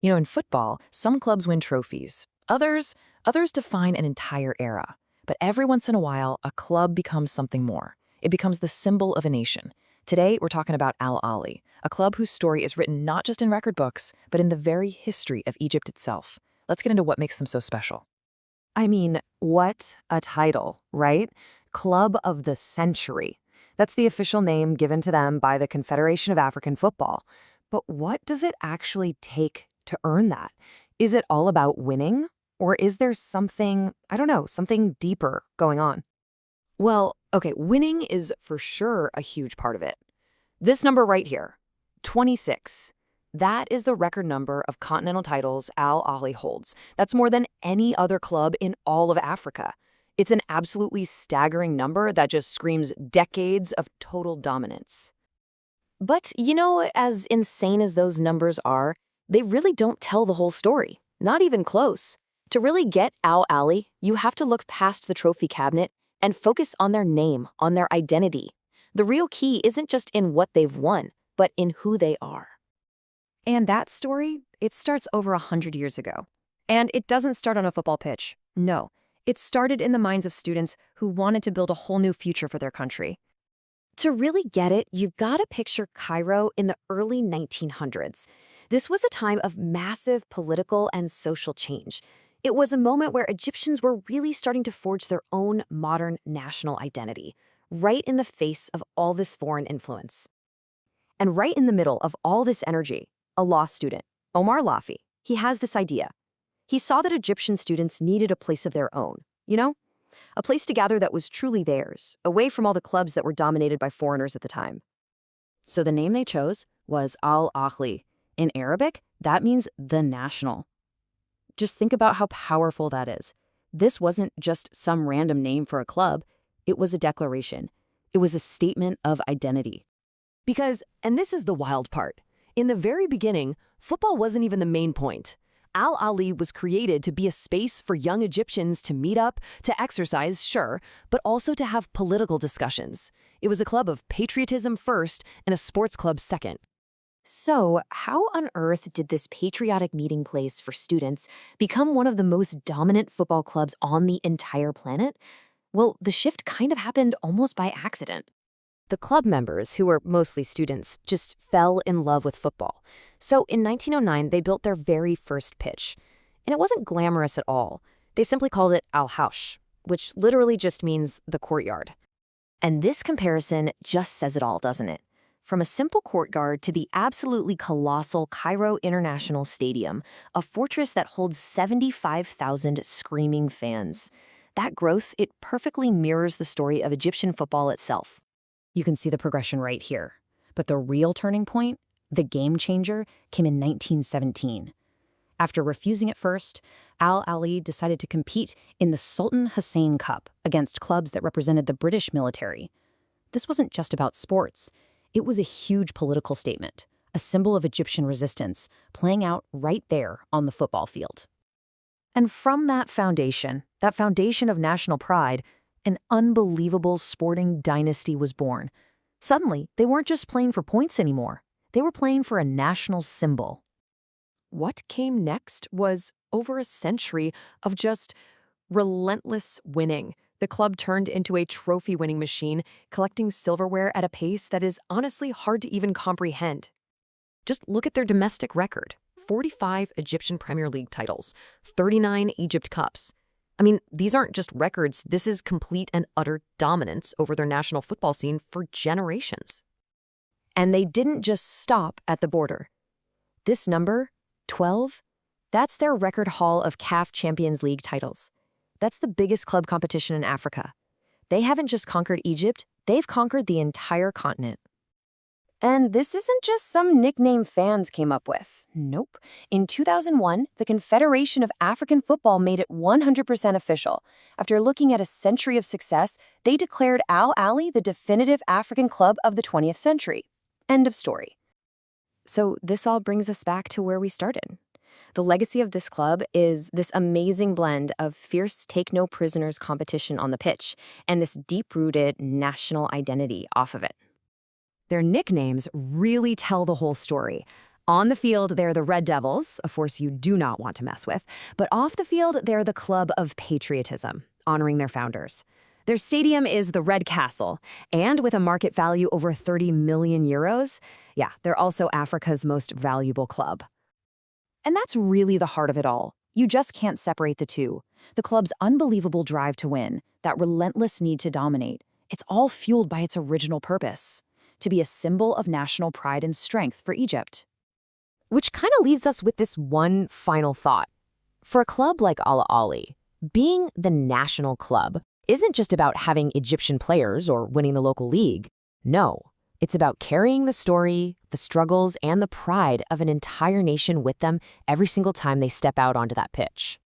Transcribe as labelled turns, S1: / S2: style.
S1: In football, some clubs win trophies. Others define an entire era. But every once in a while, a club becomes something more. It becomes the symbol of a nation. Today, we're talking about Al Ahly, a club whose story is written not just in record books, but in the very history of Egypt itself. Let's get into what makes them so special.
S2: I mean, what a title, right? Club of the Century. That's the official name given to them by the Confederation of African Football. But what does it actually take to earn that? Is it all about winning? Or is there something, I don't know, something deeper going on? Well, okay, winning is for sure a huge part of it. This number right here, 26. That is the record number of continental titles Al Ahly holds. That's more than any other club in all of Africa. It's an absolutely staggering number that just screams decades of total dominance.
S3: But, as insane as those numbers are, they really don't tell the whole story. Not even close. To really get Al Ahly, you have to look past the trophy cabinet and focus on their name, on their identity. The real key isn't just in what they've won, but in who they are.
S2: And that story, it starts over 100 years ago. And it doesn't start on a football pitch. No, it started in the minds of students who wanted to build a whole new future for their country.
S4: To really get it, you've got to picture Cairo in the early 1900s. This was a time of massive political and social change. It was a moment where Egyptians were really starting to forge their own modern national identity, right in the face of all this foreign influence.
S2: And right in the middle of all this energy, a law student, Omar Lafi, he has this idea. He saw that Egyptian students needed a place of their own, a place to gather that was truly theirs, away from all the clubs that were dominated by foreigners at the time.
S1: So the name they chose was Al Ahly. In Arabic, that means the national. Just think about how powerful that is. This wasn't just some random name for a club. It was a declaration. It was a statement of identity.
S2: Because, and this is the wild part, in the very beginning, football wasn't even the main point. Al Ahly was created to be a space for young Egyptians to meet up, to exercise, sure, but also to have political discussions. It was a club of patriotism first and a sports club second.
S4: So, how on earth did this patriotic meeting place for students become one of the most dominant football clubs on the entire planet? Well, the shift kind of happened almost by accident.
S2: The club members, who were mostly students, just fell in love with football. So in 1909, they built their very first pitch. And it wasn't glamorous at all. They simply called it Al-Hawsh, which literally just means the courtyard.
S4: And this comparison just says it all, doesn't it? From a simple courtyard to the absolutely colossal Cairo International Stadium, a fortress that holds 75,000 screaming fans. That growth, it perfectly mirrors the story of Egyptian football itself.
S1: You can see the progression right here. But the real turning point, the game changer, came in 1917. After refusing at first, Al Ahly decided to compete in the Sultan Hussein Cup against clubs that represented the British military. This wasn't just about sports. It was a huge political statement, a symbol of Egyptian resistance, playing out right there on the football field.
S2: And from that foundation of national pride, an unbelievable sporting dynasty was born. Suddenly, they weren't just playing for points anymore. They were playing for a national symbol. What came next was over a century of just relentless winning. The club turned into a trophy-winning machine, collecting silverware at a pace that is honestly hard to even comprehend. Just look at their domestic record. 45 Egyptian Premier League titles, 39 Egypt Cups. I mean, these aren't just records, this is complete and utter dominance over their national football scene for generations. And they didn't just stop at the border. This number, 12, that's their record haul of CAF Champions League titles. That's the biggest club competition in Africa. They haven't just conquered Egypt, they've conquered the entire continent. And this isn't just some nickname fans came up with. Nope. In 2001, the Confederation of African Football made it 100% official. After looking at a century of success, they declared Al Ahly the definitive African club of the 20th century. End of story. So this all brings us back to where we started. The legacy of this club is this amazing blend of fierce take-no-prisoners competition on the pitch and this deep-rooted national identity off of it. Their nicknames really tell the whole story.
S4: On the field, they're the Red Devils, a force you do not want to mess with. But off the field, they're the club of patriotism, honoring their founders. Their stadium is the Red Castle, and with a market value over 30 million euros, yeah, they're also Africa's most valuable club.
S2: And that's really the heart of it all. You just can't separate the two. The club's unbelievable drive to win, that relentless need to dominate, it's all fueled by its original purpose, to be a symbol of national pride and strength for Egypt.
S3: Which kind of leaves us with this one final thought. For a club like Al Ahly, being the national club isn't just about having Egyptian players or winning the local league. No, it's about carrying the story, the struggles, and the pride of an entire nation with them every single time they step out onto that pitch.